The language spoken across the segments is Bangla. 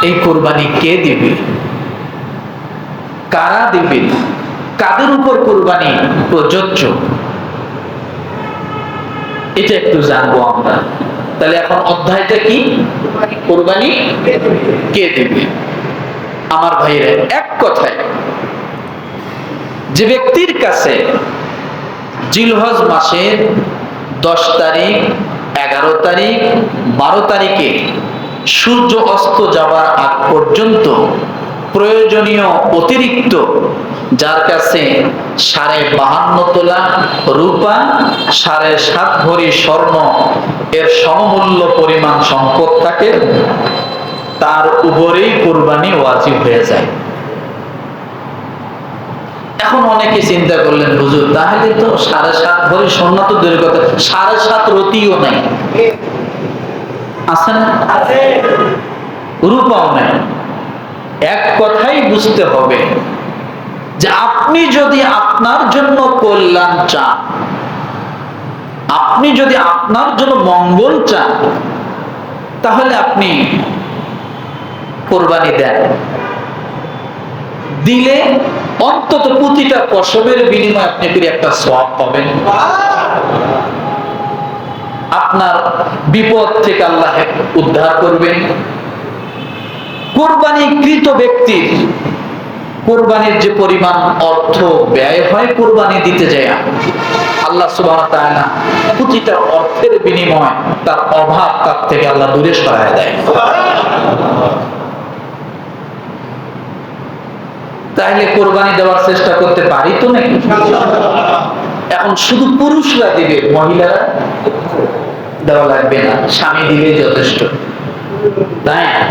এই কোরবানি কে দিবে, কারা দিবে, কাদের উপর কোরবানি প্রযোজ্য, এটা একটু জানবো আমরা। তাহলে এখন অধ্যায়টা কি? কোরবানি কে দিবে। আমার ভাইরা, এক কথায় যে ব্যক্তির কাছে জিলহজ মাসের 10 তারিখ, 11 তারিখ, 12 তারিখে সূর্য অস্ত যাবার আগ পর্যন্ত প্রয়োজনীয় অতিরিক্ত, যার কাছে 52.5 তোলা রূপা, 7.5 ভরি স্বর্ণ এর সমমূল্য পরিমাণ সম্পদ থাকে, তার উপরেই কোরবানি ওয়াজিব হয়ে যায়। এখন অনেকে চিন্তা করলেন, হুজুর তাহলে তো 7.5 ভরি স্বর্ণ তো দূরের কথা, 7.5 রতিও নাই, আছে না? রূপাও নাই। এক কথাই বুঝতে হবে যে আপনি যদি আপনার জন্য কল্যাণ চান, আপনি যদি আপনার জন্য মঙ্গল চান, তাহলে আপনি কোরবানি দেন। দিলে অন্তত প্রতিটা পশমের বিনিময়ে আপনি করে একটা সওয়াব পাবেন। আপনার বিপদ থেকে আল্লাহ উদ্ধার করবেন। কোরবানিকৃত ব্যক্তির কোরবানির যে পরিমাণ অর্থ ব্যয় হয় কোরবানি দিতে যায়, আল্লাহ সুবহানাহু ওয়া তাআলা প্রতিটা অর্থের বিনিময়ে তার অভাব তার থেকে আল্লাহ দূরে সরায় দেয়। তাহলে কোরবানি দেওয়ার চেষ্টা করতে পারি তো নাকি? এখন শুধু পুরুষরা দিবে, মহিলারা দেওয়া লাগবে না, স্বামী দিলে যথেষ্ট, তাই না?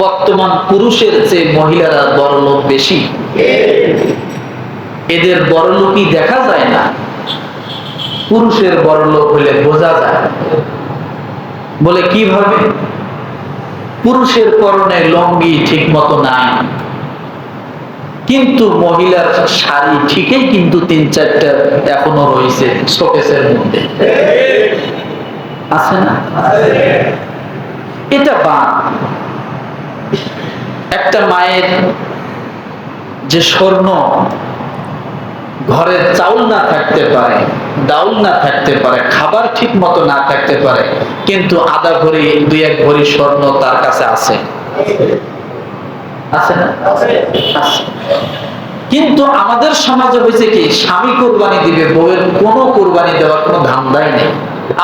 বর্তমান পুরুষের চেয়ে মহিলারা বড়লোক বেশি। এদের বড়লোকই দেখা যায় না, পুরুষের বড়লোক হলে বোঝা যায়। বলে কিভাবে? পুরুষের পরনে লুঙ্গি ঠিক মতো নাই, কিন্তু মহিলার শাড়ি ঠিকই কিন্তু 3-4টা এখনো রয়েছে শোকেসের মধ্যে, আছে না? এটা বাদ। একটা মায়ের যে স্বর্ণ ঘরে চাউল না থাকতে পারে, ডাউল না থাকতে পারে, খাবার ঠিক মতো না থাকতে পারে, কিন্তু আধা ভরি 2-1 ভরি স্বর্ণ তার কাছে আছে, আছে না? আছে। কিন্তু আমাদের সমাজে হয়েছে কি, স্বামী কোরবানি দিবে, বউয়ের কোনো কোরবানি দেওয়ার কোনো ধান্দাই নেই।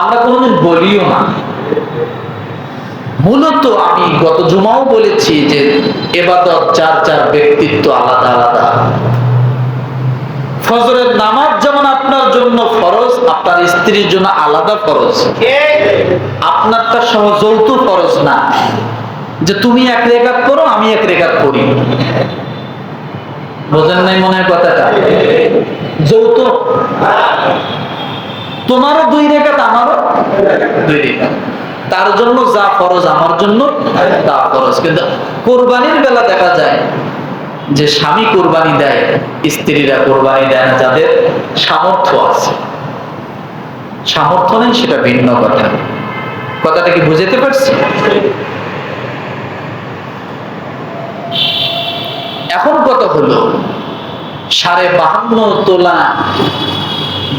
আমরা কোনোদিন বলিও না। মূলত আমি গত জুমাও বলেছি যে ইবাদত যার যার ব্যক্তিত্ব আলাদা আলাদা। ফজরের নামাজ যেমন আপনার জন্য ফরজ, আপনার স্ত্রীর জন্য আলাদা ফরজ। আপনারটা সহ যৌথ ফরজ না যে তুমি 1 রাকাত পড়ো আমি 1 রাকাত পড়ি, বোঝেন নাই মনে হয় কথাটা? যৌথ, তোমারও 2 রাকাত আমারও 2 রাকাত, তার জন্য যা ফরজ আমার জন্য তা ফরজ। কিন্তু কোরবানির বেলা দেখা যায় যে স্বামী কোরবানি দেয়, স্ত্রীরা কোরবানি দেয় না, যাদের সামর্থ্য আছে। সামর্থ্য নেই সেটা ভিন্ন কথা। কথাটা কি বুঝতে পারছি? এখন কথা হলো 52.5 তোলা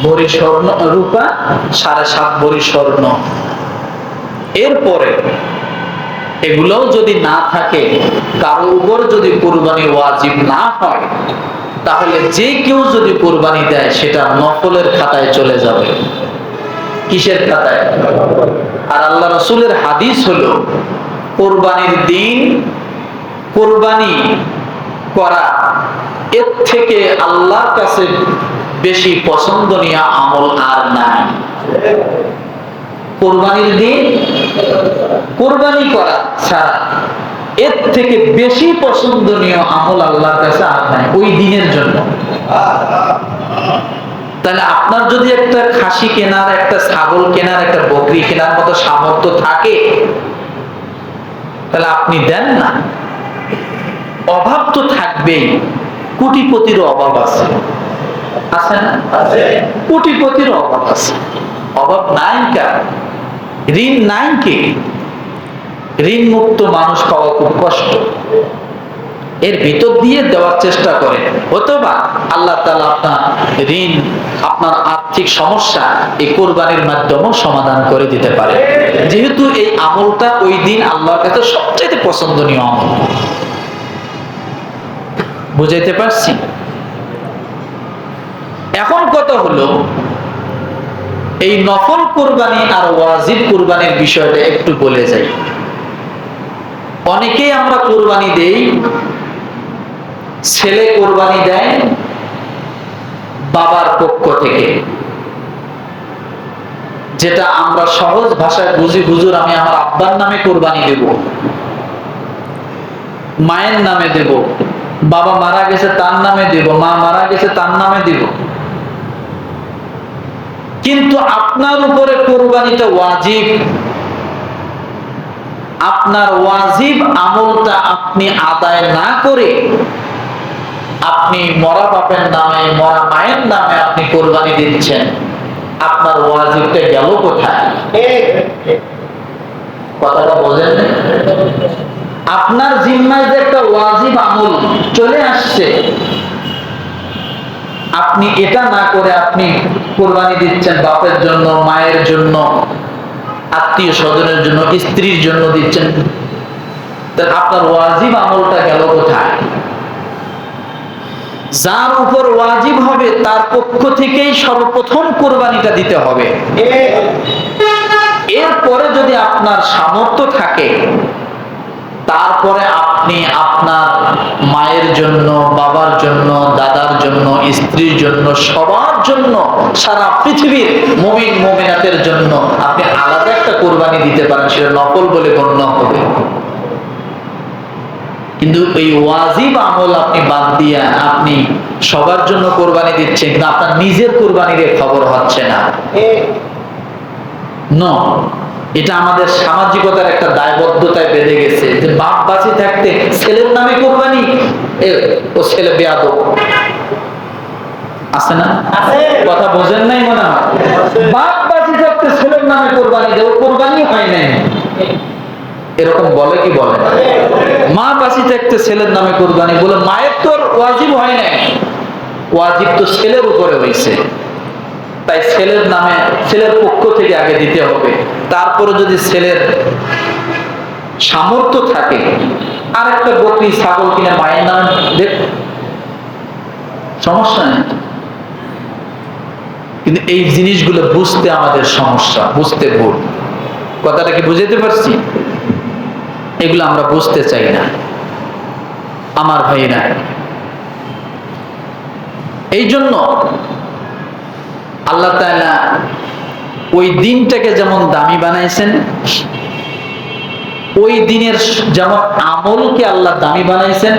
ভরি স্বর্ণ রূপা, 7.5 ভরি স্বর্ণ, এরপরে এগুলোও যদি না থাকে, কারো উপর যদি কোরবানি ওয়াজিব না হয়, তাহলে যে কেউ যদি কোরবানি দেয় সেটা নফলের খাতায় চলে যাবে। কিসের খাতায়? আর আল্লাহ রাসূলের হাদিস হলো, কোরবানির দিন কোরবানি করা এর থেকে আল্লাহর কাছে বেশি পছন্দনীয় আমল আর নাই। কোরবানির দিন কোরবানি করা ছাড়া এর থেকে বেশি পছন্দনীয় আমল আল্লাহর কাছে আর নাই ওই দিনের জন্য। তাহলে আপনার যদি একটা খাসি কেনার, একটা ছাগল কেনার, একটা বকরি কেনার মতো সামর্থ্য থাকে, তাহলে আপনি দেন না। অভাব তো থাকবেই, কোটিপতির অভাব আছে, আছে না? কোটিপতির অভাব আছে, অভাব নাই কার? ঋণ নাই কে? ঋণ মুক্ত মানুষ পাওয়া খুব কষ্ট, এর ভিতর দিয়ে দেওয়ার চেষ্টা করেন, অথবা আল্লাহ তাআলা আপনার ঋণ, আপনার আর্থিক সমস্যা এই কোরবানির মাধ্যমেও সমাধান করে দিতে পারে, যেহেতু এই আমলটা ওই দিন আল্লাহর কাছে সবচেয়ে পছন্দনীয় আমল। বুঝাইতে পারছি? এখন কথা হলো, এই নফল কুরবানি আর ওয়াজিব কুরবানির বিষয়টা একটু বলে যাই। অনেকেই আমরা কুরবানি দেই, ছেলে কুরবানি দেয় বাবার পক্ষ থেকে, যেটা আমরা সহজ ভাষায় বুঝি, হুজুর আমি আমার আব্বার নামে কুরবানি দেব, মায়ের নামে দেব, বাবা মারা গেছে তার নামে দেব, মা মারা গেছে তার নামে দেব। কিন্তু আপনার উপরে কুরবানিটা ওয়াজিব। আপনার ওয়াজিব আমলটা আপনি আদায় না করে আপনি মরা বাপের নামে, মরা মায়ের নামে আপনি কুরবানি দিচ্ছেন, আপনার ওয়াজিবটা গেল কোথায়? কথাটা বোঝেন? আপনার জিম্মায় যে একটা ওয়াজিব আমল চলে আসছে, আপনি এটা না করে আপনি কুরবানি দিচ্ছেন বাপের জন্য, মায়ের জন্য, আত্মীয় স্বজনের জন্য, স্ত্রীর জন্য দিচ্ছেন, তাহলে আপনার ওয়াজিব আমলটা গেল কোথায়? যার উপর ওয়াজিব হবে তার পক্ষ থেকেই সর্বপ্রথম কুরবানিটা দিতে হবে। এরপরে যদি আপনার সামর্থ্য থাকে, তারপরে আপনি আপনার মায়ের জন্য, বাবার জন্য, দাদার জন্য, স্ত্রীর জন্য, সবার জন্য, সারা পৃথিবীর মুমিন মুমিনাতের জন্য আপনি আলাদা একটা কুরবানি দিতে পারেন, সেটা নফল বলে গণ্য হবে। কিন্তু এই ওয়াজিব আমল আপনি বাদ দিয়ে আপনি সবার জন্য কুরবানি দিচ্ছেন, কিন্তু আপনার নিজের কুরবানির খবর হচ্ছে না। এটা আমাদের সামাজিকতার একটা দায়বদ্ধতায় বেঁধে গেছে যে বাপ বাঁচি থাকতে ছেলের নামে কুরবানি, ও ছেলে বেয়াদব। আছে না? কথা বোঝেন নাই মনে হয়? বাপ বাঁচি থাকতে ছেলের নামে কুরবানি দেব, কুরবানি হয় নাই, এরকম বলে কি বলে? মা বাঁচি থাকতে ছেলের নামে কুরবানি বলে, মায়ের তো ওয়াজিব হয় নাই, ওয়াজিব তো ছেলের উপরে হয়েছে, তাই ছেলের নামে, ছেলের পক্ষ থেকে আগে দিতে হবে। তারপরে যদি ছেলের সামর্থ্য থাকে আর একটা বকরি ছাগল কিনে মায়ের নামে দেখ, সমস্যা নেই। কিন্তু এই জিনিসগুলো বুঝতে আমাদের সমস্যা, বুঝতে ভুল। কথাটা কি বুঝাতে পারছি? এগুলো আমরা বুঝতে চাই না আমার ভাইরা। এই জন্য আল্লাহ তাআলা ওই দিনটাকে যেমন দামি বানাইছেন, ওই দিনের যেমন আমলকে আল্লাহ দামি বানাইছেন,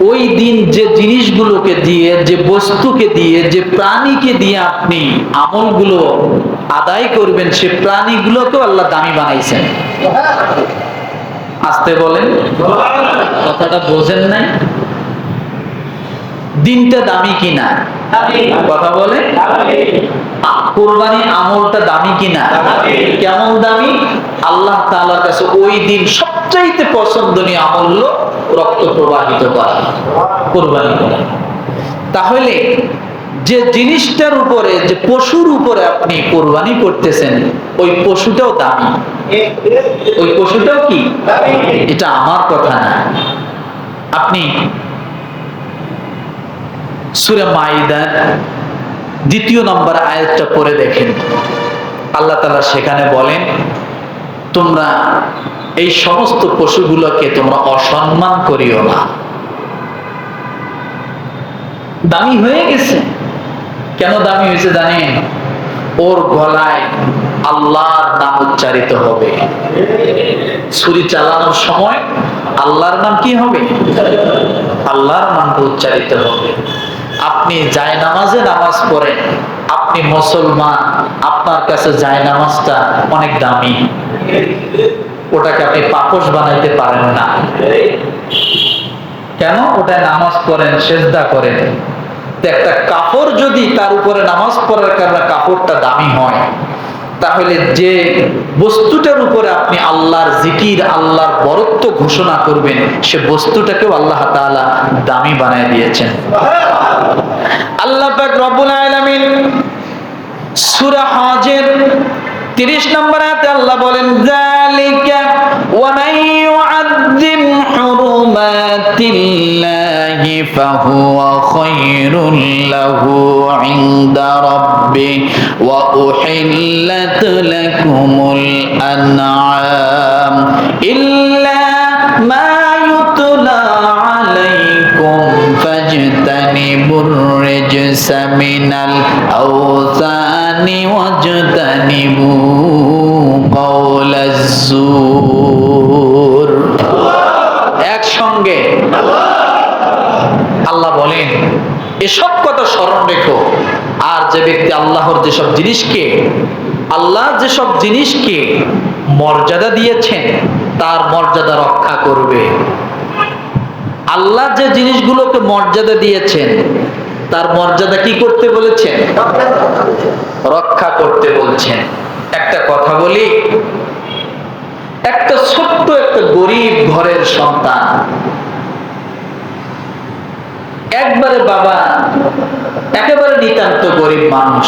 ওই দিন যে জিনিসগুলোকে দিয়ে, যে বস্তুকে দিয়ে, যে প্রাণীকে দিয়ে আপনি আমলগুলো আদায় করবেন, সে প্রাণীগুলোকেও আল্লাহ দামি বানাইছেন। আসতে বলেন, কথাটা বোঝেন নাই? দিনটা দামি কিনা? কথা বলে। কুরবানি আমলটা দামি কিনা? কেমন দামি? আল্লাহ তাআলার কাছে ওই দিন সবচাইতে পছন্দনীয় আমল হলো রক্ত প্রবাহিত করা, কুরবানি করা। তাহলে যে জিনিসটার উপরে, যে পশুর উপরে আপনি কুরবানি করতেছেন, ওই পশুটাও দামি। ওই পশুটাও কি? এটা আমার কথা না। আপনি সূরা মাইদার 2 নম্বর আয়াতটা পড়ে দেখেন। আল্লাহ তাআলা সেখানে বলেন, তোমরা এই সমস্ত পশুগুলোকে তোমরা অসম্মান করিও না। দামি হয়ে গেছে। কেন দামি হয়েছে জানেন? ওর গলায় আল্লাহর নাম উচ্চারিত হবে। ছুরি চালানোর সময় আল্লাহর নাম কি হবে? আল্লাহর নামটা উচ্চারিত হবে। আপনি জায়নামাজে নামাজ পড়েন, আপনি মুসলমান, আপনার কাছে জায়নামাজটা অনেক দামি, ওটাকে আপনি পাপোশ বানাইতে পারেন না। কেন? ওটায় নামাজ পড়েন, সেজদা করেন। একটা কাপড় যদি তার উপরে নামাজ পড়ার কারণে কাপড়টা দামি হয়, তাহলে যে বস্তুটার উপরে আপনি আল্লাহর জিকির, আল্লাহর বরত্ব ঘোষণা করবেন, সে বস্তুটাকেও আল্লাহ তাআলা দামি বানায় দিয়েছেন। আল্লাহ পাক রব্বুল আলামিন সূরা হজের 30 নম্বর আয়াতে আল্লাহ বলেন, যালিকা ওয়া মান ইউআযযিম হুরুমাতিল্লাহি ফাহুয়া খায়রুল লাহু ইনদা রাব্বিহি ওয়া উহিল্লাত লাকুমুল আনআম ইল্লা মা ইউতলা আলাইকুম ফাজতানিবুর রিজসা মিনাল আওসানি ওয়াজতানিবু কাওলাজ জুর। একসঙ্গে আল্লাহ বলেন, এসব কথা স্মরণ রেখো। আর যে ব্যক্তি আল্লাহর যেসব জিনিসকে মর্যাদা দিয়েছেন, তার মর্যাদা রক্ষা করবে। আল্লাহ যে জিনিসগুলোকে মর্যাদা দিয়েছেন, তার মর্যাদা কি করতে বলেছেন? রক্ষা করতে বলছেন। একটা কথা বলি, একটা ছোট্ট একটা গরিব ঘরের সন্তান, একবারে বাবা একেবারে নিতান্ত গরিব মানুষ,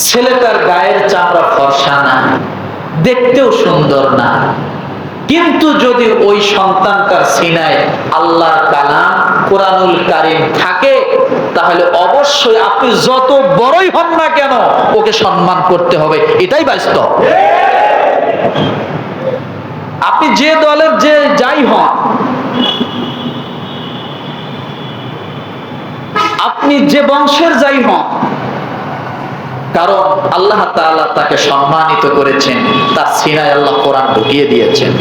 ছেলেটার গায়ের চামড়া ফর্সা না, দেখতেও সুন্দর না, কিন্তু যদি ওই সন্তানটার সিনায় আল্লাহর কালাম কোরআনুল কারীম থাকে, তাহলে অবশ্যই আপনি যত বড়ই হন না কেন ওকে সম্মান করতে হবে। এটাই বাস্তব। আপনি যে দলের যে যাই হন, আপনি যে বংশের যাই হন, কারণ আল্লাহ তাআলা তাকে সম্মানিত করেছেন, তার সিনায় আল্লাহ কোরআন ঢুকিয়ে দিয়েছেন।